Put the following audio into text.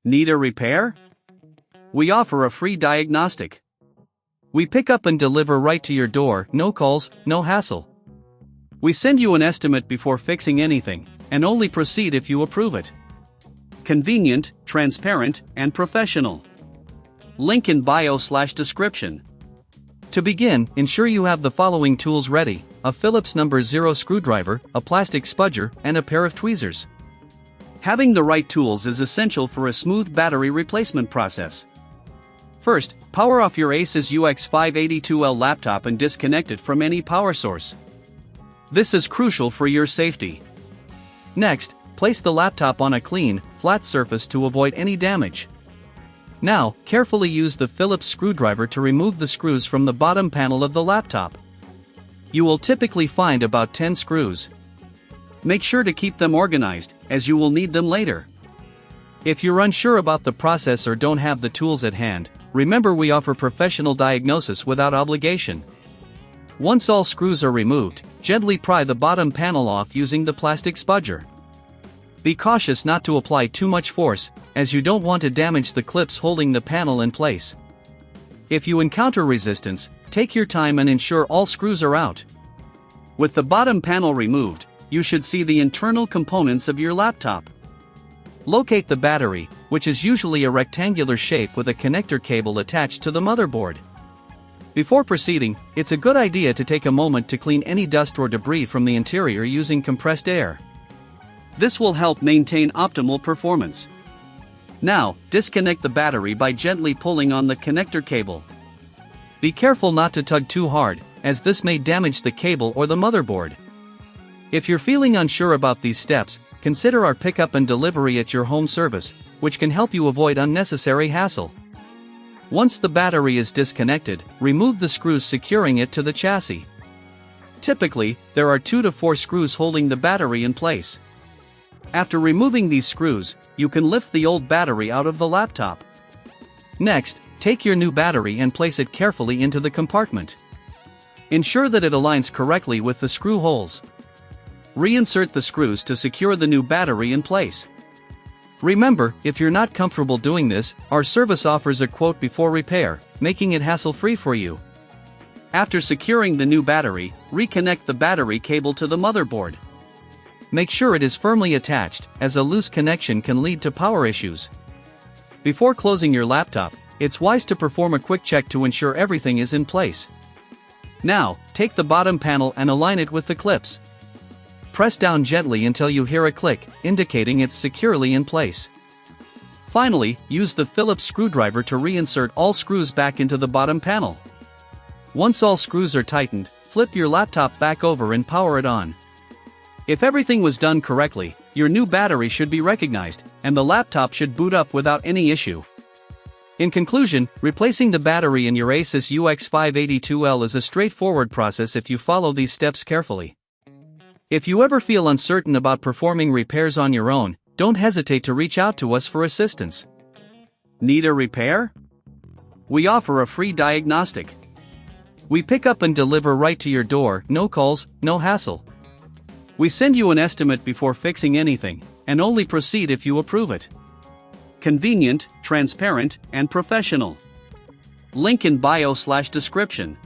Need a repair? We offer a free diagnostic. We pick up and deliver right to your door, no calls, no hassle. We send you an estimate before fixing anything, and only proceed if you approve it. Convenient, transparent, and professional. Link in bio/description. To begin, ensure you have the following tools ready: a Phillips No. 0 screwdriver, a plastic spudger, and a pair of tweezers. Having the right tools is essential for a smooth battery replacement process. First, power off your Asus UX582L laptop and disconnect it from any power source. This is crucial for your safety. Next, place the laptop on a clean, flat surface to avoid any damage. Now, carefully use the Phillips screwdriver to remove the screws from the bottom panel of the laptop. You will typically find about 10 screws. Make sure to keep them organized, as you will need them later. If you're unsure about the process or don't have the tools at hand, remember we offer professional diagnosis without obligation. Once all screws are removed, gently pry the bottom panel off using the plastic spudger. Be cautious not to apply too much force, as you don't want to damage the clips holding the panel in place. If you encounter resistance, take your time and ensure all screws are out. With the bottom panel removed, you should see the internal components of your laptop. Locate the battery, which is usually a rectangular shape with a connector cable attached to the motherboard. Before proceeding, it's a good idea to take a moment to clean any dust or debris from the interior using compressed air. This will help maintain optimal performance. Now, disconnect the battery by gently pulling on the connector cable. Be careful not to tug too hard, as this may damage the cable or the motherboard. If you're feeling unsure about these steps, consider our pickup and delivery at your home service, which can help you avoid unnecessary hassle. Once the battery is disconnected, remove the screws securing it to the chassis. Typically, there are 2 to 4 screws holding the battery in place. After removing these screws, you can lift the old battery out of the laptop. Next, take your new battery and place it carefully into the compartment. Ensure that it aligns correctly with the screw holes. Reinsert the screws to secure the new battery in place. Remember, if you're not comfortable doing this, our service offers a quote before repair, making it hassle-free for you. After securing the new battery, reconnect the battery cable to the motherboard. Make sure it is firmly attached, as a loose connection can lead to power issues. Before closing your laptop, it's wise to perform a quick check to ensure everything is in place. Now, take the bottom panel and align it with the clips. Press down gently until you hear a click, indicating it's securely in place. Finally, use the Phillips screwdriver to reinsert all screws back into the bottom panel. Once all screws are tightened, flip your laptop back over and power it on. If everything was done correctly, your new battery should be recognized, and the laptop should boot up without any issue. In conclusion, replacing the battery in your Asus UX582L is a straightforward process if you follow these steps carefully. If you ever feel uncertain about performing repairs on your own, don't hesitate to reach out to us for assistance. Need a repair? We offer a free diagnostic. We pick up and deliver right to your door, no calls, no hassle. We send you an estimate before fixing anything, and only proceed if you approve it. Convenient, transparent, and professional. Link in bio/description.